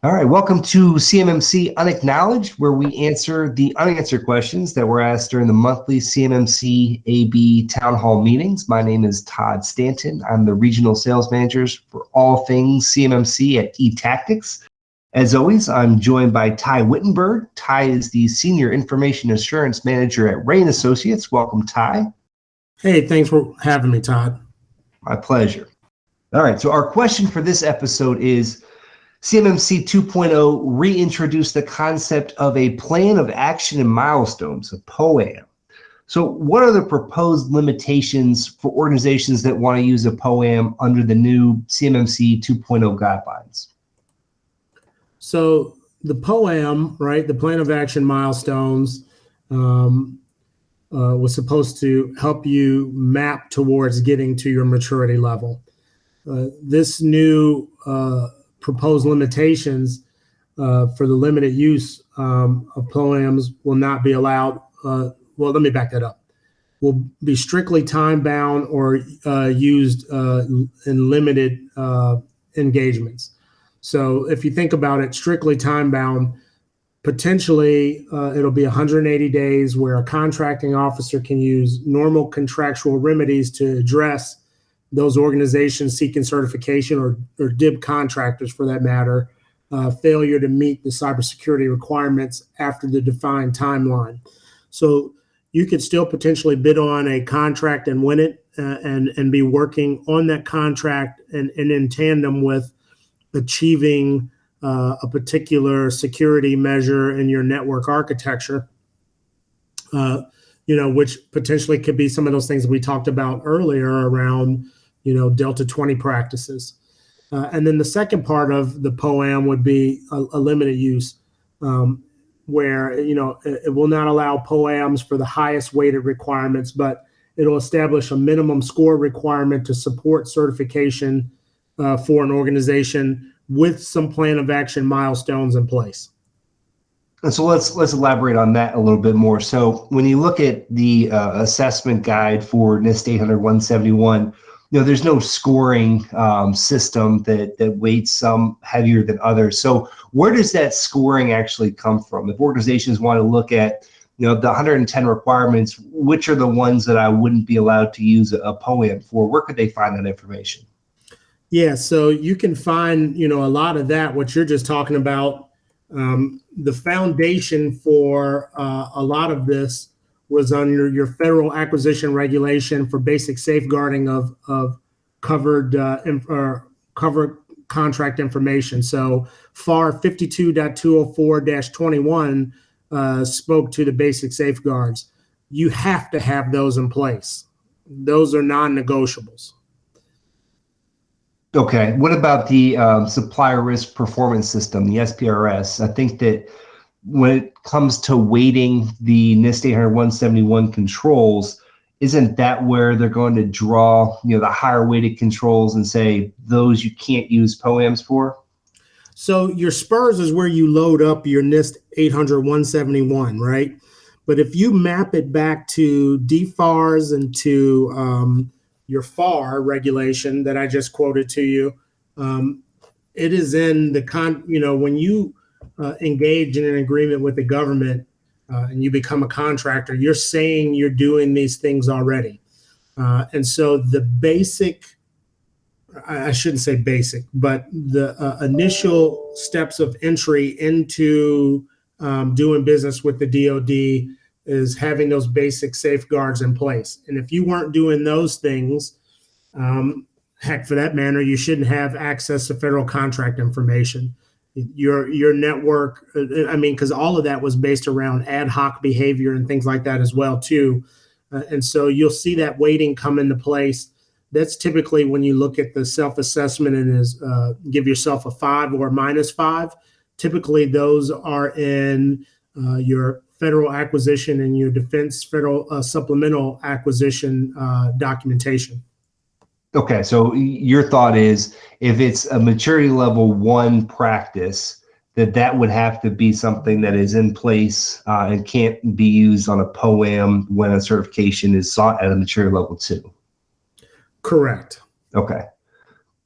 All right, welcome to CMMC Unacknowledged, where we answer the unanswered questions that were asked during the monthly CMMC-AB town hall meetings. My name is Todd Stanton. I'm the Regional Sales Manager for all things CMMC at Etactics. As always, I'm joined by Ty Wittenberg. Ty is the Senior Information Assurance Manager at Ray & Associates. Welcome, Ty. Hey, thanks for having me, Todd. My pleasure. All right, so our question for this episode is, CMMC 2.0 reintroduced the concept of a plan of action and milestones, a POA&M. So what are the proposed limitations for organizations that want to use a POA&M under the new CMMC 2.0 guidelines? So the POA&M, right, the plan of action milestones, was supposed to help you map towards getting to your maturity level. This new proposed limitations for the limited use of POA&Ms will not be allowed. Well, let me back that up. Will be strictly time bound or used in limited engagements. So if you think about it, strictly time bound, potentially it'll be 180 days where a contracting officer can use normal contractual remedies to address those organizations seeking certification or DIB contractors for that matter, failure to meet the cybersecurity requirements after the defined timeline. So you could still potentially bid on a contract and win it and be working on that contract and in tandem with achieving a particular security measure in your network architecture, which potentially could be some of those things that we talked about earlier around Delta 20 practices. And then the second part of the POA&M would be a limited use, where, it will not allow POA&Ms for the highest weighted requirements, but it'll establish a minimum score requirement to support certification for an organization with some plan of action milestones in place. And so let's elaborate on that a little bit more. So when you look at the assessment guide for NIST 800-171, there's no scoring system that weights some heavier than others. So where does that scoring actually come from? If organizations want to look at, the 110 requirements, which are the ones that I wouldn't be allowed to use a POA&M for? Where could they find that information? Yeah, so you can find, a lot of that, what you're just talking about. The foundation for a lot of this was on your federal acquisition regulation for basic safeguarding of covered contract information. So FAR 52.204-21 spoke to the basic safeguards. You have to have those in place. Those are non-negotiables. Okay. What about the supplier risk performance system, the SPRS? I think that when it comes to weighting the NIST 800-171 controls, isn't that where they're going to draw, the higher weighted controls and say those you can't use POA&Ms for? So your SPRS is where you load up your NIST 800-171, right? But if you map it back to DFARS and to your FAR regulation that I just quoted to you, it is in the when you engage in an agreement with the government and you become a contractor, you're saying you're doing these things already. And so the basic, I shouldn't say basic, but the initial steps of entry into doing business with the DoD is having those basic safeguards in place. And if you weren't doing those things, heck, for that matter, you shouldn't have access to federal contract information. Your network, because all of that was based around ad hoc behavior and things like that as well too. And so you'll see that weighting come into place. That's typically when you look at the self-assessment and is give yourself a 5 or a -5. Typically those are in your federal acquisition and your defense federal supplemental acquisition documentation. Okay, so your thought is if it's a maturity level 1 practice, that would have to be something that is in place and can't be used on a POA&M when a certification is sought at a maturity level 2. Correct. Okay.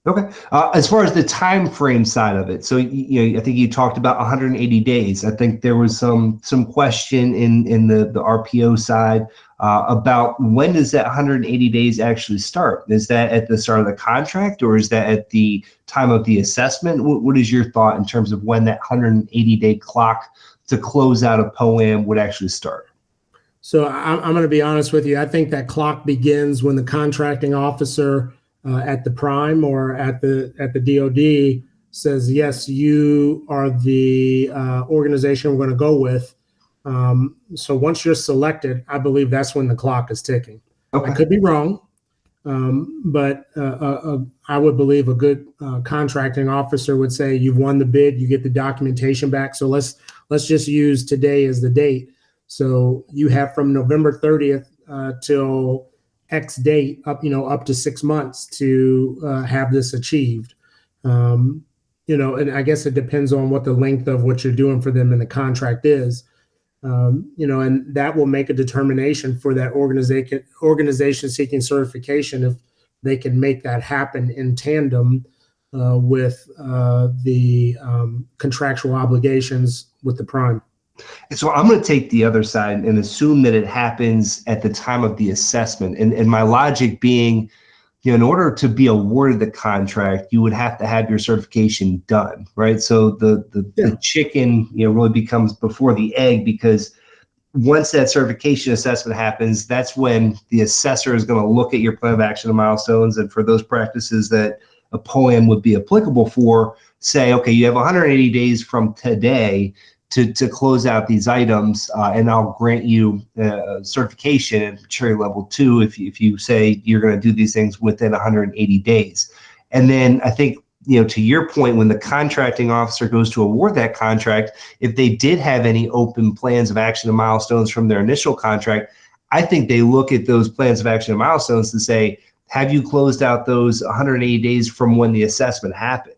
Okay. As far as the time frame side of it, so I think you talked about 180 days. I think there was some question in the RPO side about when does that 180 days actually start? Is that at the start of the contract, or is that at the time of the assessment? What is your thought in terms of when that 180-day clock to close out a POA&M would actually start? So I'm going to be honest with you. I think that clock begins when the contracting officer at the prime or at the DoD says, yes, you are the organization we're going to go with. So once you're selected, I believe that's when the clock is ticking. Okay. I could be wrong, but I would believe a good contracting officer would say, you've won the bid, you get the documentation back. So let's just use today as the date. So you have from November 30th till X date up to 6 months to have this achieved. And I guess it depends on what the length of what you're doing for them in the contract is. And that will make a determination for that organization seeking certification if they can make that happen in tandem with the contractual obligations with the prime. And so I'm going to take the other side and assume that it happens at the time of the assessment. And my logic being, in order to be awarded the contract, you would have to have your certification done, right? So the chicken, really becomes before the egg, because once that certification assessment happens, that's when the assessor is going to look at your plan of action and milestones. And for those practices that a POA&M would be applicable for, say, okay, you have 180 days from today to close out these items, and I'll grant you certification at maturity level 2 if you say you're going to do these things within 180 days. And then I think, to your point, when the contracting officer goes to award that contract, if they did have any open plans of action and milestones from their initial contract, I think they look at those plans of action and milestones to say, have you closed out those 180 days from when the assessment happened?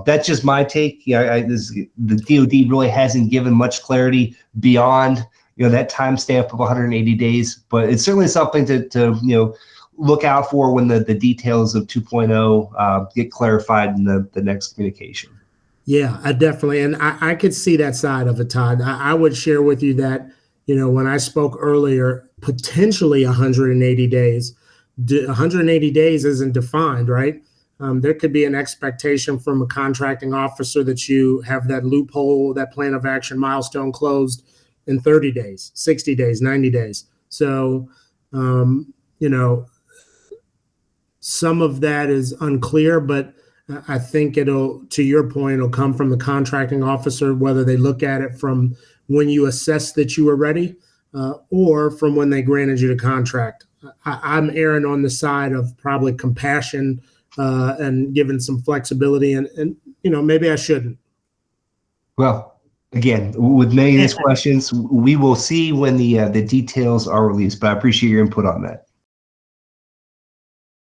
That's just my take. The DoD really hasn't given much clarity beyond that timestamp of 180 days, but it's certainly something to look out for when the details of 2.0 get clarified in the next communication. Yeah, I definitely, and I could see that side of it, Todd. I would share with you that when I spoke earlier, potentially 180 days. 180 days isn't defined, right? There could be an expectation from a contracting officer that you have that loophole, that plan of action milestone closed in 30 days, 60 days, 90 days. So, some of that is unclear, but I think to your point, it'll come from the contracting officer, whether they look at it from when you assess that you were ready or from when they granted you the contract. I'm erring on the side of probably compassion and giving some flexibility, and maybe I shouldn't. Well, again, with many of these questions, we will see when the details are released, but I appreciate your input on that.